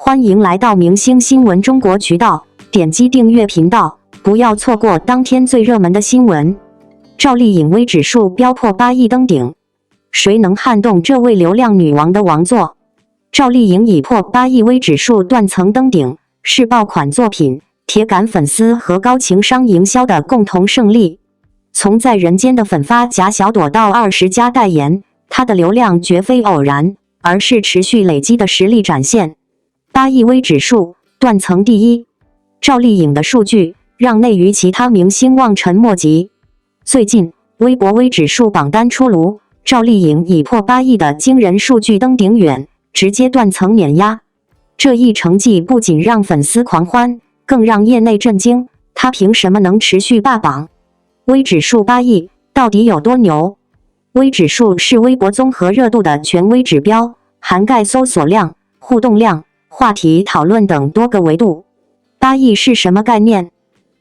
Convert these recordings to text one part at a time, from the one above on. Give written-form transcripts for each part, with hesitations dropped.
欢迎来到明星新闻中国渠道，点击订阅频道，不要错过当天最热门的新闻。赵丽颖微指数飙破8亿登顶，谁能撼动这位流量女王的王座？赵丽颖已破8亿微指数断层登顶，是爆款作品、铁杆粉丝和高情商营销的共同胜利。从在人间的粉发假小朵到20加代言，她的流量绝非偶然，而是持续累积的实力展现。8亿微指数断层第一，赵丽颖的数据让内娱其他明星望尘莫及。最近，微博微指数榜单出炉，赵丽颖以破8亿的惊人数据登顶远，直接断层碾压。这一成绩不仅让粉丝狂欢，更让业内震惊，她凭什么能持续霸榜？微指数8亿到底有多牛？微指数是微博综合热度的权威指标，涵盖搜索量、互动量、话题讨论等多个维度。8亿是什么概念？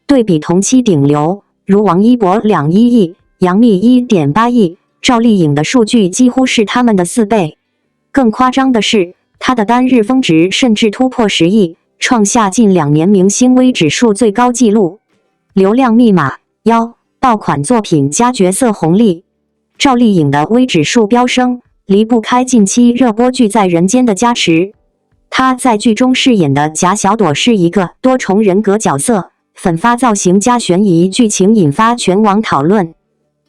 对比同期顶流，如王一博2.1亿、杨幂1.8亿，赵丽颖的数据几乎是他们的4倍。更夸张的是，她的单日峰值甚至突破10亿，创下近2年明星微指数最高纪录。流量密码1，爆款作品加角色红利。赵丽颖的微指数飙升，离不开近期热播剧《在人间》的加持。她在剧中饰演的假小朵是一个多重人格角色，粉发造型加悬疑剧情引发全网讨论。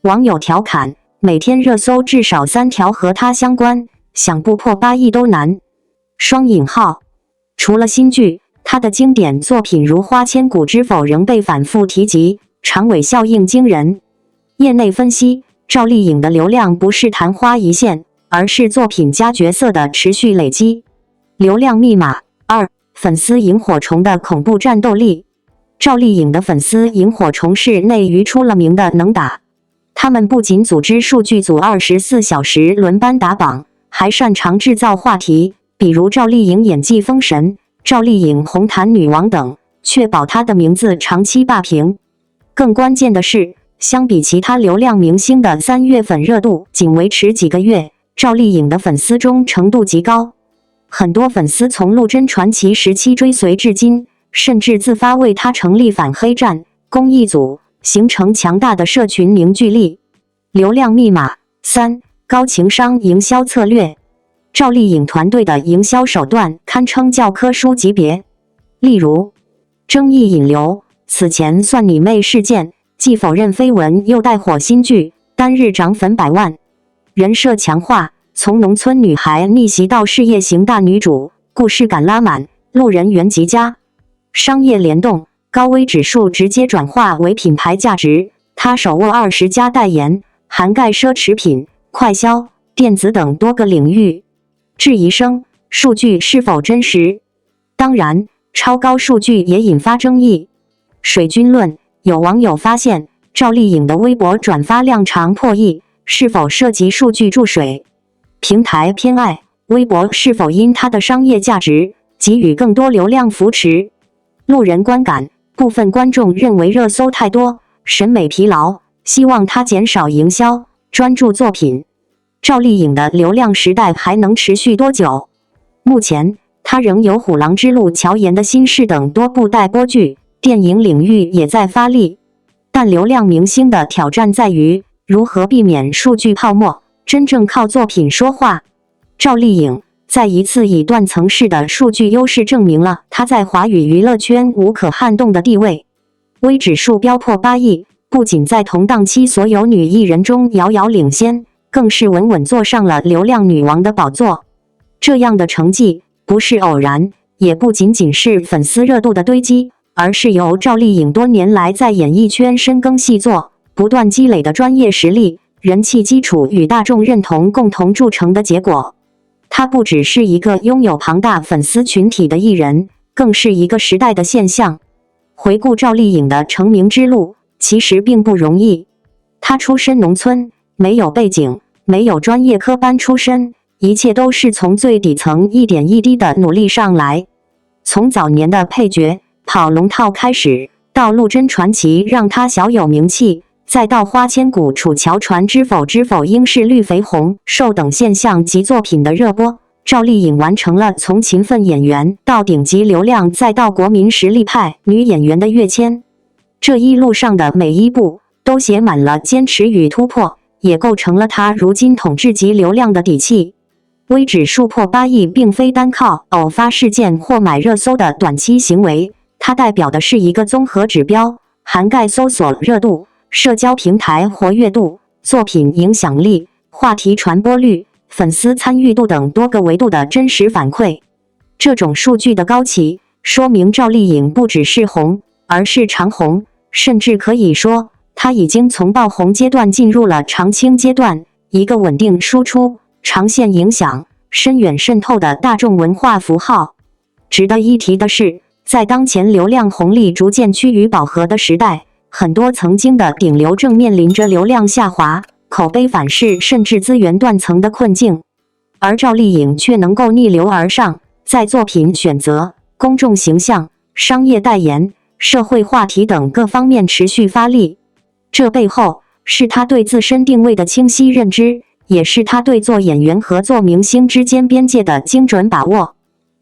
网友调侃，每天热搜至少3条和她相关，想不破8亿都难。双引号。除了新剧，她的经典作品如《花千骨》知否仍被反复提及，长尾效应惊人。业内分析，赵丽颖的流量不是昙花一现，而是作品加角色的持续累积。流量密码2，粉丝萤火虫的恐怖战斗力。赵丽颖的粉丝萤火虫是内娱出了名的能打，他们不仅组织数据组24小时轮班打榜，还擅长制造话题，比如赵丽颖演技封神、赵丽颖红毯女王等，确保她的名字长期霸屏。更关键的是，相比其他流量明星的3月粉热度仅维持几个月，赵丽颖的粉丝忠诚度极高。很多粉丝从陆贞传奇时期追随至今，甚至自发为她成立反黑站、公益组，形成强大的社群凝聚力。流量密码3，高情商营销策略。赵丽颖团队的营销手段堪称教科书级别。例如，争议引流，此前算你妹事件，既否认绯闻又带火新剧，单日涨粉100万。人设强化，从农村女孩逆袭到事业型大女主，故事感拉满，路人缘极佳。商业联动，高微指数直接转化为品牌价值，她手握20家代言，涵盖奢侈品、快消、电子等多个领域。质疑声，数据是否真实？当然，超高数据也引发争议。水军论，有网友发现赵丽颖的微博转发量常破亿，是否涉及数据注水？平台偏爱，微博是否因它的商业价值给予更多流量扶持？路人观感，部分观众认为热搜太多，审美疲劳，希望它减少营销，专注作品。赵丽颖的流量时代还能持续多久？目前，她仍有《虎狼之路》、乔岩的心事等多部待播剧，电影领域也在发力。但流量明星的挑战在于如何避免数据泡沫，真正靠作品说话。赵丽颖再一次以断层式的数据优势证明了她在华语娱乐圈无可撼动的地位。微指数飙破8亿，不仅在同档期所有女艺人中遥遥领先，更是稳稳坐上了流量女王的宝座。这样的成绩不是偶然，也不仅仅是粉丝热度的堆积，而是由赵丽颖多年来在演艺圈深耕细作，不断积累的专业实力、人气基础与大众认同共同铸成的结果。她不只是一个拥有庞大粉丝群体的艺人，更是一个时代的现象。回顾赵丽颖的成名之路，其实并不容易。她出身农村，没有背景，没有专业科班出身，一切都是从最底层一点一滴的努力上来。从早年的配角、跑龙套开始，到陆贞传奇让她小有名气，再到花千骨、楚乔传知否应是绿肥红瘦等现象级作品的热播，赵丽颖完成了从勤奋演员到顶级流量再到国民实力派女演员的跃迁。这一路上的每一步都写满了坚持与突破，也构成了她如今统治级流量的底气。微指数破8亿并非单靠偶发事件或买热搜的短期行为，它代表的是一个综合指标，涵盖搜索热度、社交平台活跃度、作品影响力、话题传播率、粉丝参与度等多个维度的真实反馈。这种数据的高企，说明赵丽颖不只是红，而是长红，甚至可以说，她已经从爆红阶段进入了长青阶段，一个稳定输出、长线影响、深远渗透的大众文化符号。值得一提的是，在当前流量红利逐渐趋于饱和的时代，很多曾经的顶流正面临着流量下滑、口碑反噬甚至资源断层的困境，而赵丽颖却能够逆流而上，在作品选择、公众形象、商业代言、社会话题等各方面持续发力。这背后是她对自身定位的清晰认知，也是她对做演员和做明星之间边界的精准把握。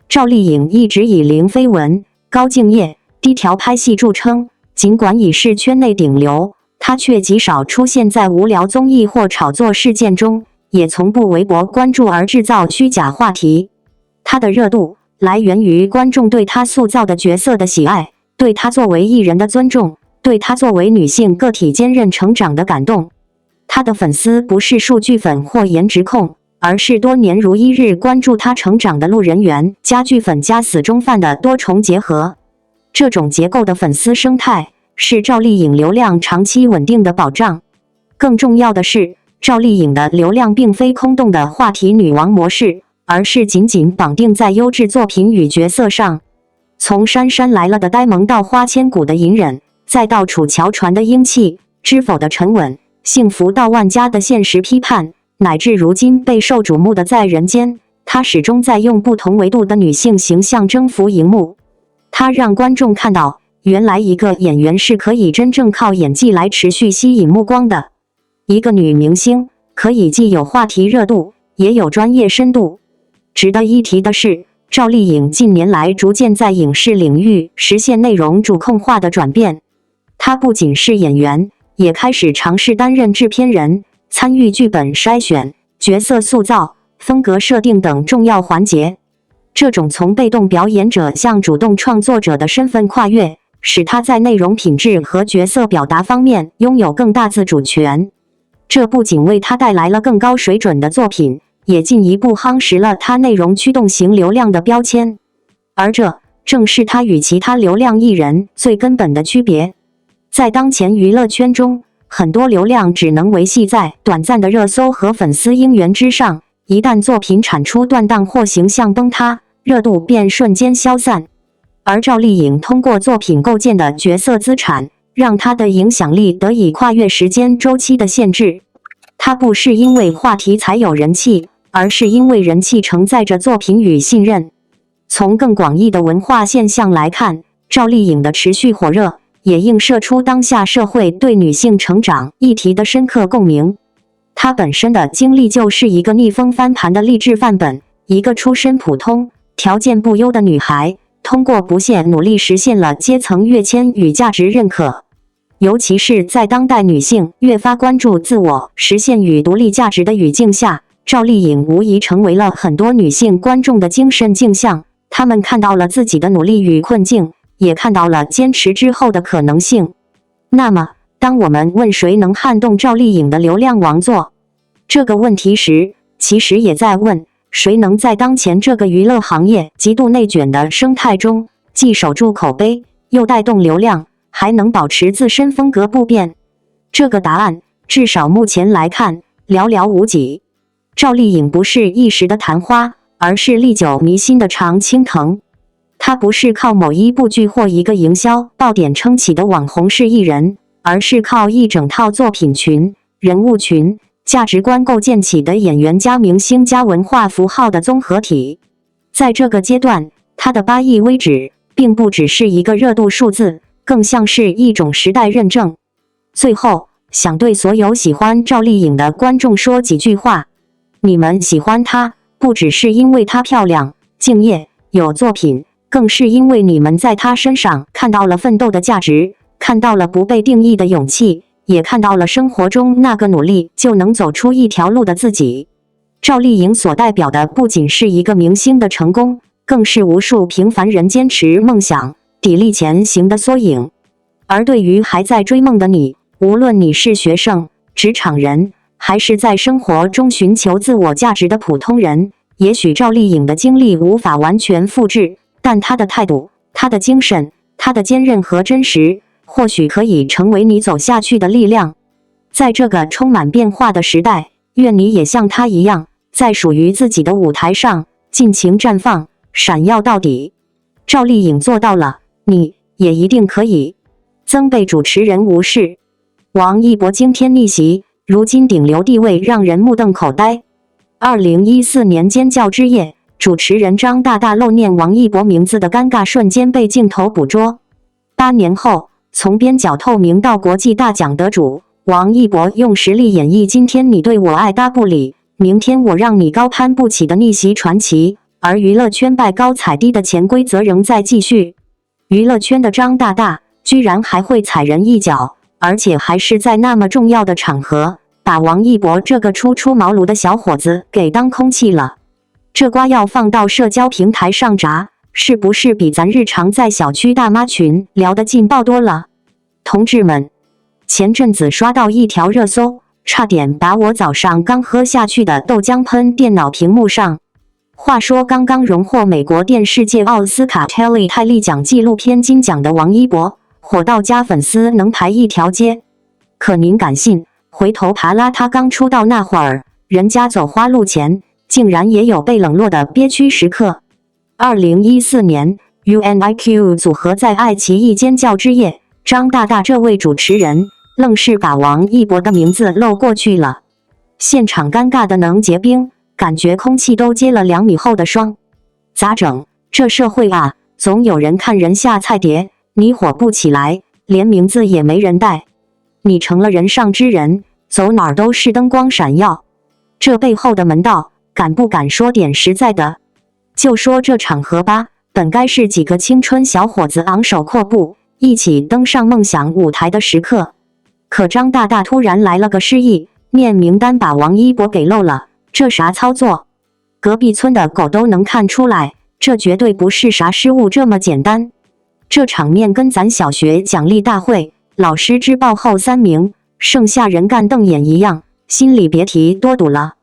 赵丽颖一直以零绯闻、高敬业、低调拍戏著称，尽管已是圈内顶流，她却极少出现在无聊综艺或炒作事件中，也从不为博关注而制造虚假话题。她的热度来源于观众对她塑造的角色的喜爱，对她作为艺人的尊重，对她作为女性个体坚韧成长的感动。她的粉丝不是数据粉或颜值控，而是多年如一日关注她成长的路人缘加剧粉加死忠饭的多重结合。这种结构的粉丝生态是赵丽颖流量长期稳定的保障。更重要的是，赵丽颖的流量并非空洞的话题女王模式，而是紧紧绑定在优质作品与角色上。从姗姗来了的呆萌到花千骨的隐忍，再到楚乔传的英气、知否的沉稳，幸福到万家的现实批判，乃至如今备受瞩目的在人间，她始终在用不同维度的女性形象征服荧幕。她让观众看到，原来一个演员是可以真正靠演技来持续吸引目光的。一个女明星可以既有话题热度，也有专业深度。值得一提的是，赵丽颖近年来逐渐在影视领域实现内容主控化的转变。她不仅是演员，也开始尝试担任制片人，参与剧本筛选、角色塑造、风格设定等重要环节。这种从被动表演者向主动创作者的身份跨越，使她在内容品质和角色表达方面拥有更大自主权。这不仅为她带来了更高水准的作品，也进一步夯实了她内容驱动型流量的标签。而这正是她与其他流量艺人最根本的区别。在当前娱乐圈中，很多流量只能维系在短暂的热搜和粉丝应援之上，一旦作品产出断档或形象崩塌，热度便瞬间消散。而赵丽颖通过作品构建的角色资产，让她的影响力得以跨越时间周期的限制。她不是因为话题才有人气，而是因为人气承载着作品与信任。从更广义的文化现象来看，赵丽颖的持续火热，也映射出当下社会对女性成长议题的深刻共鸣。她本身的经历就是一个逆风翻盘的励志范本，一个出身普通、条件不优的女孩，通过不懈努力实现了阶层跃迁与价值认可。尤其是在当代女性越发关注自我实现与独立价值的语境下，赵丽颖无疑成为了很多女性观众的精神镜像。她们看到了自己的努力与困境，也看到了坚持之后的可能性。那么，当我们问谁能撼动赵丽颖的流量王座这个问题时，其实也在问谁能在当前这个娱乐行业极度内卷的生态中，既守住口碑，又带动流量，还能保持自身风格不变。这个答案，至少目前来看，寥寥无几。赵丽颖不是一时的昙花，而是历久弥新的常青藤。她不是靠某一部剧或一个营销爆点撑起的网红式艺人，而是靠一整套作品群、人物群、价值观构建起的演员加明星加文化符号的综合体。在这个阶段，她的8亿微指并不只是一个热度数字，更像是一种时代认证。最后，想对所有喜欢赵丽颖的观众说几句话：你们喜欢她，不只是因为她漂亮、敬业、有作品，更是因为你们在她身上看到了奋斗的价值，看到了不被定义的勇气，也看到了生活中那个努力就能走出一条路的自己。赵丽颖所代表的不仅是一个明星的成功，更是无数平凡人坚持梦想、砥砺前行的缩影。而对于还在追梦的你，无论你是学生、职场人，还是在生活中寻求自我价值的普通人，也许赵丽颖的经历无法完全复制，但她的态度、她的精神、她的坚韧和真实，或许可以成为你走下去的力量。在这个充满变化的时代，愿你也像她一样，在属于自己的舞台上尽情绽放，闪耀到底。赵丽颖做到了，你也一定可以。曾被主持人无视，王一博惊天逆袭，如今顶流地位让人目瞪口呆。2014年尖叫之夜，主持人张大大漏念王一博名字的尴尬瞬间被镜头捕捉。8年后，从边角透明到国际大奖得主，王一博用实力演绎今天你对我爱答不理，明天我让你高攀不起的逆袭传奇。而娱乐圈拜高踩低的潜规则仍在继续。娱乐圈的张大大居然还会踩人一脚，而且还是在那么重要的场合，把王一博这个初出茅庐的小伙子给当空气了。这瓜要放到社交平台上炸，是不是比咱日常在小区大妈群聊得劲爆多了？同志们，前阵子刷到一条热搜，差点把我早上刚喝下去的豆浆喷电脑屏幕上。话说，刚刚荣获美国电视界奥斯卡泰利奖纪录片金奖的王一博，火到加粉丝能排一条街。可您敢信，回头扒拉他刚出道那会儿，人家走花路前，竟然也有被冷落的憋屈时刻。2014年 ，UNIQ 组合在爱奇艺尖叫之夜，张大大这位主持人愣是把王一博的名字漏过去了，现场尴尬的能结冰。感觉空气都结了2米厚的霜，咋整？这社会啊，总有人看人下菜碟，你火不起来，连名字也没人带，你成了人上之人，走哪儿都是灯光闪耀。这背后的门道，敢不敢说点实在的？就说这场合吧，本该是几个青春小伙子昂首阔步，一起登上梦想舞台的时刻，可张大大突然来了个失忆，念名单把王一博给漏了。这啥操作？隔壁村的狗都能看出来，这绝对不是啥失误这么简单。这场面跟咱小学奖励大会，老师知报后3名，剩下人干瞪眼一样，心里别提多堵了。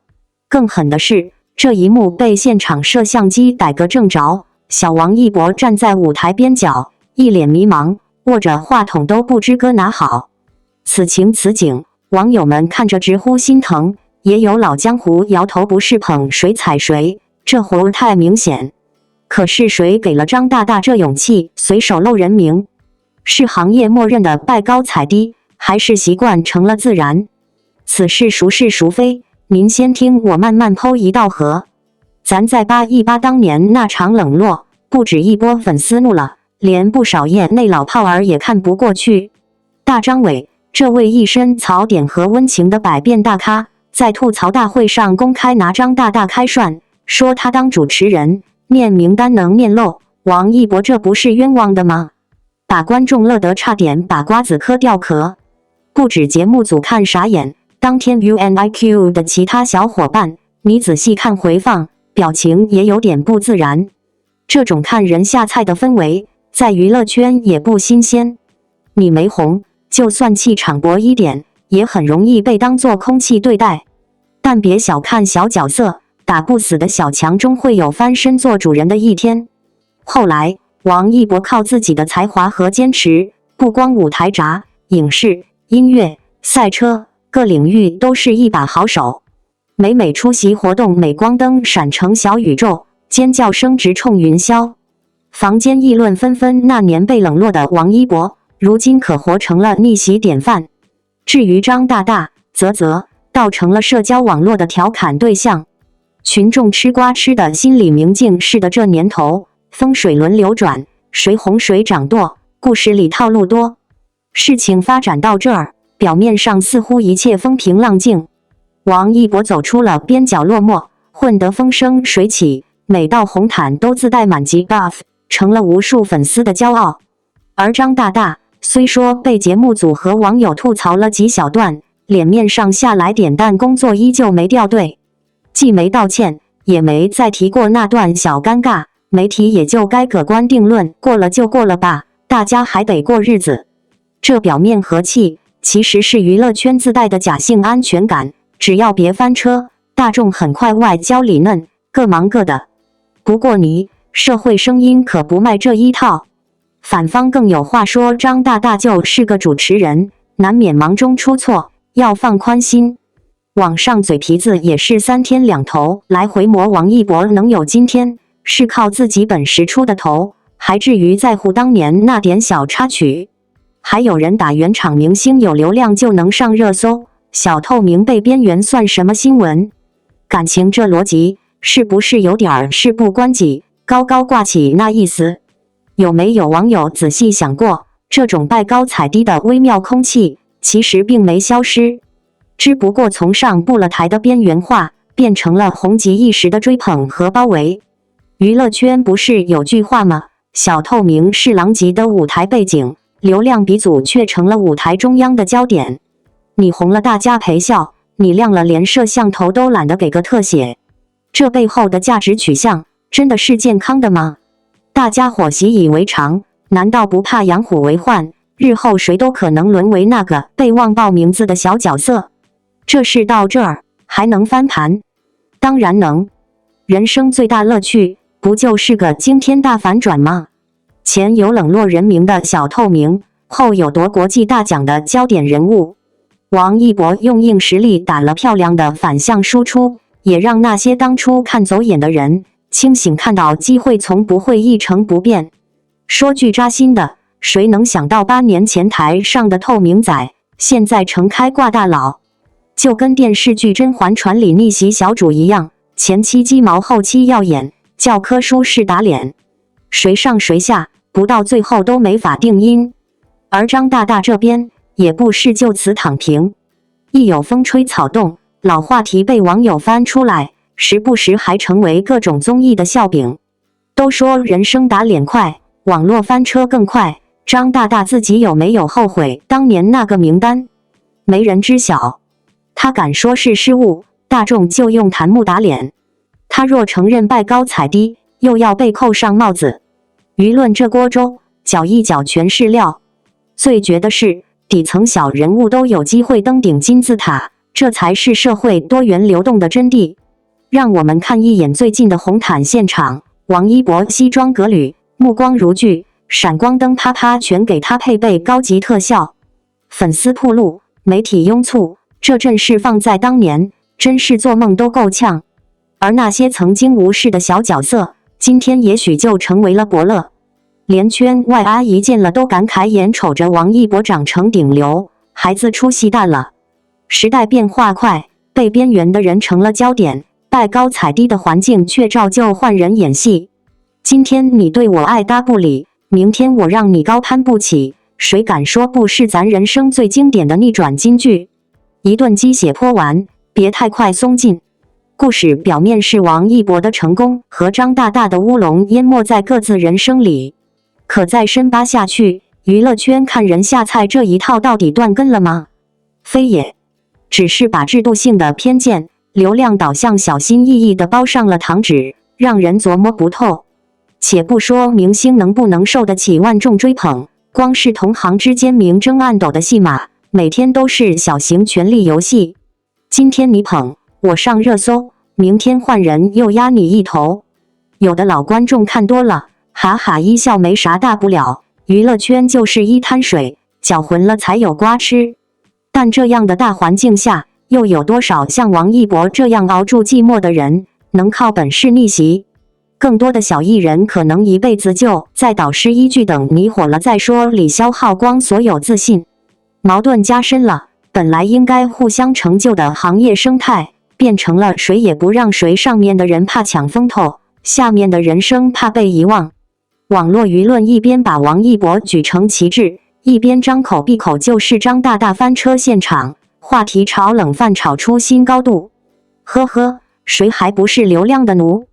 更狠的是，这一幕被现场摄像机逮个正着，小王一博站在舞台边角，一脸迷茫，握着话筒都不知搁哪好。此情此景，网友们看着直呼心疼。也有老江湖摇头不是捧谁踩谁，这活太明显。可是谁给了张大大这勇气随手漏人名？是行业默认的拜高踩低，还是习惯成了自然？此事孰是孰非？您先听我慢慢剖一道河。咱再扒一扒当年那场冷落，不止一波粉丝怒了，连不少业内老炮儿也看不过去。大张伟，这位一身槽点和温情的百变大咖，在吐槽大会上公开拿张大大开涮，说他当主持人念名单能念漏，王一博这不是冤枉的吗？把观众乐得差点把瓜子嗑掉壳。不止节目组看傻眼，当天 UNIQ 的其他小伙伴，你仔细看回放，表情也有点不自然。这种看人下菜的氛围，在娱乐圈也不新鲜。你没红，就算气场薄一点，也很容易被当作空气对待。但别小看小角色，打不死的小强终会有翻身做主人的一天。后来，王一博靠自己的才华和坚持，不光舞台炸、影视、音乐、赛车各领域都是一把好手。每出席活动，镁光灯闪成小宇宙，尖叫声直冲云霄。坊间议论纷纷，那年被冷落的王一博，如今可活成了逆袭典范。至于张大大，则倒成了社交网络的调侃对象。群众吃瓜吃的心里明镜似的，这年头风水轮流转，谁红谁掌舵，故事里套路多。事情发展到这儿，表面上似乎一切风平浪静，王一博走出了边角落寞，混得风生水起，每到红毯都自带满级 buff， 成了无数粉丝的骄傲。而张大大虽说被节目组和网友吐槽了几小段，脸面上下来点，但工作依旧没掉队，既没道歉，也没再提过那段小尴尬，媒体也就该葛观定论，过了就过了吧，大家还得过日子。这表面和气，其实是娱乐圈自带的假性安全感，只要别翻车，大众很快外焦里嫩，各忙各的。不过社会声音可不卖这一套。反方更有话说，张大大就是个主持人，难免忙中出错，要放宽心。网上嘴皮子也是三天两头，来回磨王一博能有今天，是靠自己本事出的头，还至于在乎当年那点小插曲？还有人打原厂明星有流量就能上热搜，小透明被边缘算什么新闻？感情这逻辑是不是有点事不关己，高高挂起那意思？有没有网友仔细想过，这种拜高踩低的微妙空气其实并没消失，只不过从上不了台的边缘化变成了红极一时的追捧和包围。娱乐圈不是有句话吗？小透明是狼藉的舞台背景，流量鼻祖却成了舞台中央的焦点。你红了大家陪笑，你亮了连摄像头都懒得给个特写，这背后的价值取向真的是健康的吗？大家伙习以为常，难道不怕养虎为患？日后谁都可能沦为那个被忘报名字的小角色。这事到这儿还能翻盘？当然能。人生最大乐趣不就是个惊天大反转吗？前有冷落人民的小透明，后有夺国际大奖的焦点人物。王一博用硬实力打了漂亮的反向输出，也让那些当初看走眼的人清醒看到机会从不会一成不变。说句扎心的，谁能想到8年前台上的透明仔，现在成开挂大佬？就跟电视剧《甄嬛传》里逆袭小主一样，前期鸡毛后期要演，教科书式打脸，谁上谁下，不到最后都没法定音。而张大大这边也不是就此躺平，一有风吹草动，老话题被网友翻出来，时不时还成为各种综艺的笑柄。都说人生打脸快，网络翻车更快，张大大自己有没有后悔当年那个名单？没人知晓。他敢说是失误，大众就用弹幕打脸。他若承认拜高踩低，又要被扣上帽子。舆论这锅粥，搅一搅全是料。最绝的是，底层小人物都有机会登顶金字塔，这才是社会多元流动的真谛。让我们看一眼最近的红毯现场，王一博西装革履，目光如炬，闪光灯啪啪全给他配备高级特效。粉丝铺路，媒体拥簇，这阵势放在当年，真是做梦都够呛。而那些曾经无视的小角色，今天也许就成为了伯乐。连圈外阿姨见了都感慨，眼瞅着王一博长成顶流，孩子出息大了。时代变化快，被边缘的人成了焦点，拜高踩低的环境却照旧换人演戏。今天你对我爱搭不理，明天我让你高攀不起，谁敢说不是咱人生最经典的逆转金句？一顿鸡血泼完，别太快松劲。故事表面是王一博的成功和张大大的乌龙淹没在各自人生里，可再深扒下去，娱乐圈看人下菜这一套到底断根了吗？非也，只是把制度性的偏见、流量导向小心翼翼地包上了糖纸，让人琢磨不透。且不说明星能不能受得起万众追捧，光是同行之间明争暗斗的戏码，每天都是小型权力游戏。今天你捧，我上热搜，明天换人又压你一头。有的老观众看多了，哈哈一笑没啥大不了，娱乐圈就是一滩水，搅浑了才有瓜吃。但这样的大环境下，又有多少像王一博这样熬住寂寞的人，能靠本事逆袭？更多的小艺人可能一辈子就在导师一句等你火了再说里消耗光所有自信。矛盾加深了，本来应该互相成就的行业生态，变成了谁也不让谁，上面的人怕抢风头，下面的人生怕被遗忘。网络舆论一边把王一博举成旗帜，一边张口闭口就是张大大翻车现场，话题炒冷饭炒出新高度。呵呵，谁还不是流量的奴？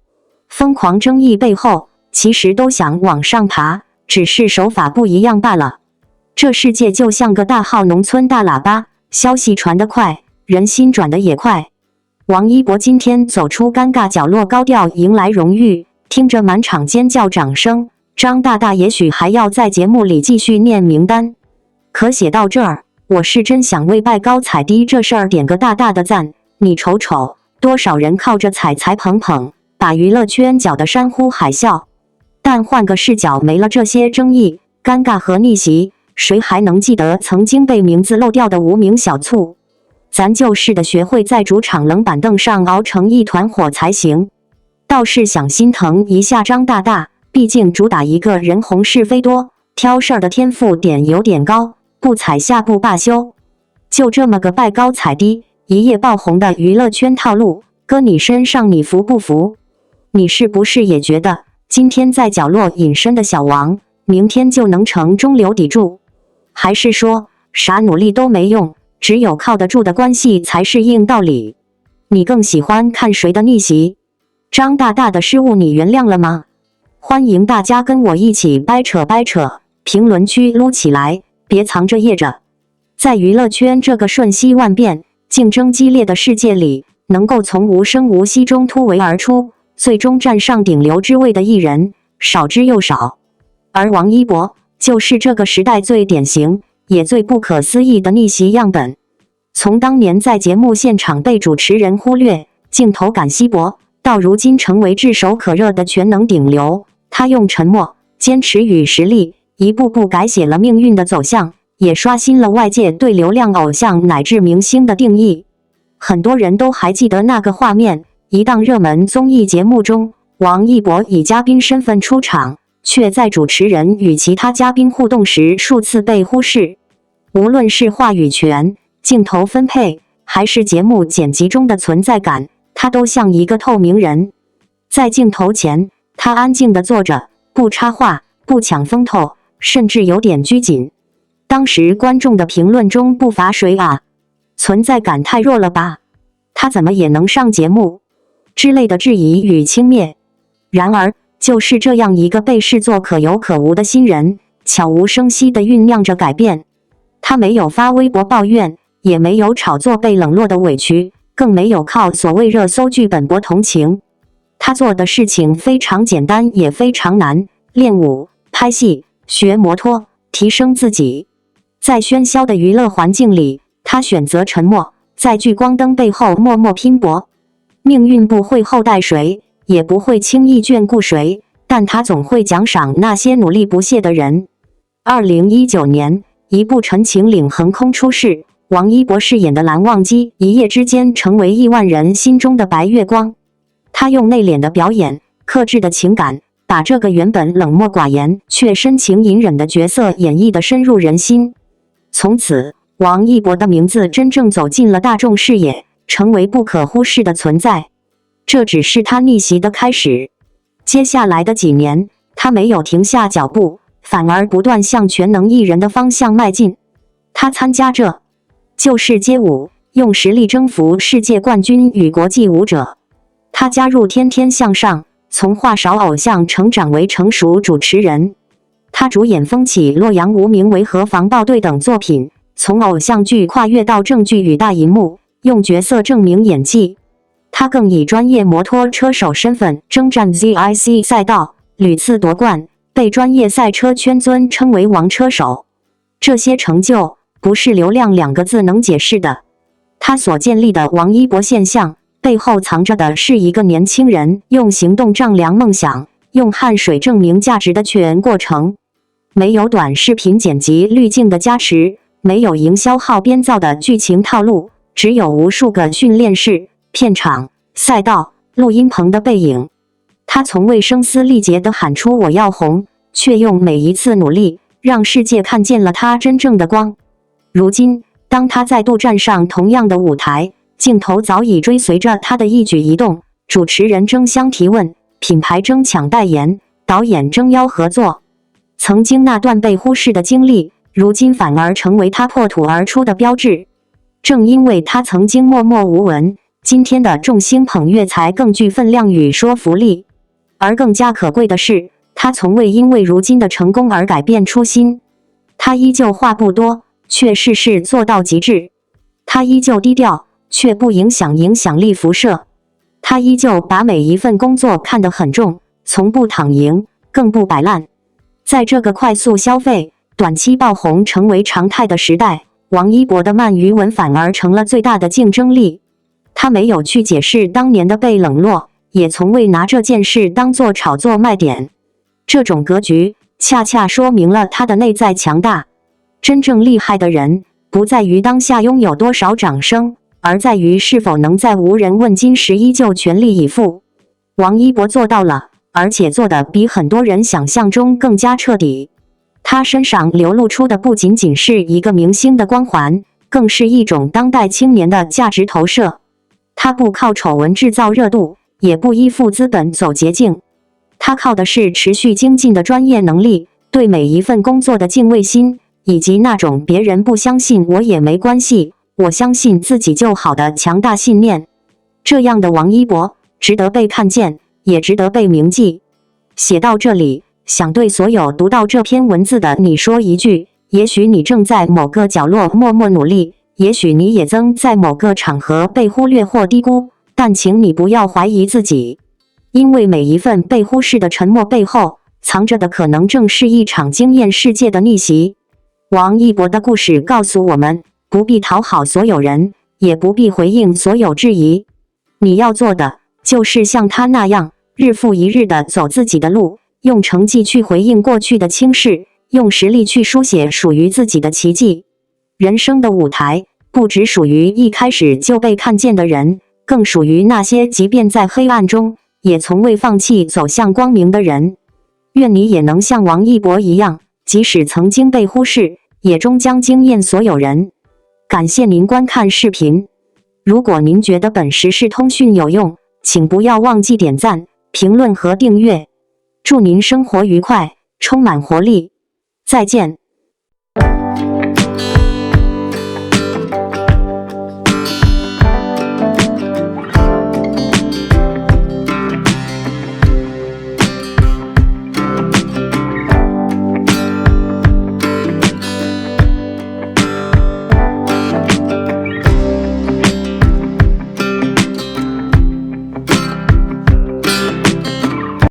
疯狂争议背后，其实都想往上爬，只是手法不一样罢了。这世界就像个大号农村大喇叭，消息传得快，人心转得也快。王一博今天走出尴尬角落，高调迎来荣誉，听着满场尖叫掌声，张大大也许还要在节目里继续念名单。可写到这儿，我是真想为拜高踩低这事儿点个大大的赞。你瞅瞅，多少人靠着踩捧捧，把娱乐圈搅得山呼海啸。但换个视角，没了这些争议、尴尬和逆袭，谁还能记得曾经被名字漏掉的无名小卒？咱就是得学会在主场冷板凳上熬成一团火才行。倒是想心疼一下张大大，毕竟主打一个人红是非多，挑事儿的天赋点有点高，不踩下不罢休。就这么个拜高踩低，一夜爆红的娱乐圈套路，搁你身上你服不服？你是不是也觉得今天在角落隐身的小王，明天就能成中流砥柱？还是说啥努力都没用，只有靠得住的关系才是硬道理？你更喜欢看谁的逆袭？张大大的失误你原谅了吗？欢迎大家跟我一起掰扯，评论区撸起来，别藏着掖着。在娱乐圈这个瞬息万变、竞争激烈的世界里，能够从无声无息中突围而出，最终站上顶流之位的艺人，少之又少。而王一博就是这个时代最典型也最不可思议的逆袭样本。从当年在节目现场被主持人忽略、镜头感稀薄，到如今成为炙手可热的全能顶流，他用沉默、坚持与实力，一步步改写了命运的走向，也刷新了外界对流量偶像乃至明星的定义。很多人都还记得那个画面，一档热门综艺节目中，王一博以嘉宾身份出场，却在主持人与其他嘉宾互动时数次被忽视。无论是话语权、镜头分配，还是节目剪辑中的存在感，他都像一个透明人。在镜头前，他安静地坐着，不插话，不抢风头，甚至有点拘谨。当时观众的评论中不乏谁啊，存在感太弱了吧，他怎么也能上节目之类的质疑与轻蔑。然而就是这样一个被视作可有可无的新人，悄无声息地酝酿着改变。他没有发微博抱怨，也没有炒作被冷落的委屈，更没有靠所谓热搜剧本博同情。他做的事情非常简单也非常难，练舞、拍戏、学摩托，提升自己。在喧嚣的娱乐环境里，他选择沉默，在聚光灯背后默默拼搏。命运不会厚待谁，也不会轻易眷顾谁，但他总会奖赏那些努力不懈的人。2019年，一部《陈情令》横空出世，王一博饰演的蓝忘机一夜之间成为亿万人心中的白月光。他用内敛的表演、克制的情感，把这个原本冷漠寡言却深情隐忍的角色演绎得深入人心。从此，王一博的名字真正走进了大众视野，成为不可忽视的存在。这只是他逆袭的开始。接下来的几年，他没有停下脚步，反而不断向全能艺人的方向迈进。他参加着就是街舞，用实力征服世界冠军与国际舞者。他加入天天向上，从话勺偶像成长为成熟主持人。他主演风起洛阳、无名维和防暴队等作品，从偶像剧跨越到正剧与大荧幕，用角色证明演技。他更以专业摩托车手身份征战 ZIC 赛道，屡次夺冠，被专业赛车圈尊称为王车手。这些成就不是流量2个字能解释的。他所建立的王一博现象，背后藏着的是一个年轻人用行动丈量梦想，用汗水证明价值的全过程。没有短视频剪辑滤镜的加持，没有营销号编造的剧情套路，只有无数个训练室、片场、赛道、录音棚的背影。他从未声嘶力竭地喊出我要红，却用每一次努力让世界看见了他真正的光。如今，当他再度站上同样的舞台，镜头早已追随着他的一举一动，主持人争相提问，品牌争抢代言，导演争邀合作。曾经那段被忽视的经历，如今反而成为他破土而出的标志。正因为他曾经默默无闻，今天的众星捧月才更具分量与说服力。而更加可贵的是，他从未因为如今的成功而改变初心。他依旧话不多，却事事做到极致。他依旧低调，却不影响影响力辐射。他依旧把每一份工作看得很重，从不躺赢，更不摆烂。在这个快速消费、短期爆红成为常态的时代，王一博的慢语文反而成了最大的竞争力。他没有去解释当年的被冷落，也从未拿这件事当作炒作卖点。这种格局恰恰说明了他的内在强大。真正厉害的人，不在于当下拥有多少掌声，而在于是否能在无人问津时依旧全力以赴。王一博做到了，而且做得比很多人想象中更加彻底。他身上流露出的不仅仅是一个明星的光环，更是一种当代青年的价值投射。他不靠丑闻制造热度，也不依附资本走捷径，他靠的是持续精进的专业能力，对每一份工作的敬畏心，以及那种别人不相信我也没关系，我相信自己就好的强大信念。这样的王一博，值得被看见，也值得被铭记。写到这里，想对所有读到这篇文字的你说一句，也许你正在某个角落默默努力，也许你也曾在某个场合被忽略或低估，但请你不要怀疑自己，因为每一份被忽视的沉默背后，藏着的可能正是一场惊艳世界的逆袭。王一博的故事告诉我们，不必讨好所有人，也不必回应所有质疑。你要做的，就是像他那样，日复一日地走自己的路，用成绩去回应过去的轻视，用实力去书写属于自己的奇迹。人生的舞台，不只属于一开始就被看见的人，更属于那些即便在黑暗中，也从未放弃走向光明的人。愿你也能像王一博一样，即使曾经被忽视，也终将惊艳所有人。感谢您观看视频。如果您觉得本时事通讯有用，请不要忘记点赞、评论和订阅。祝您生活愉快，充满活力。再见。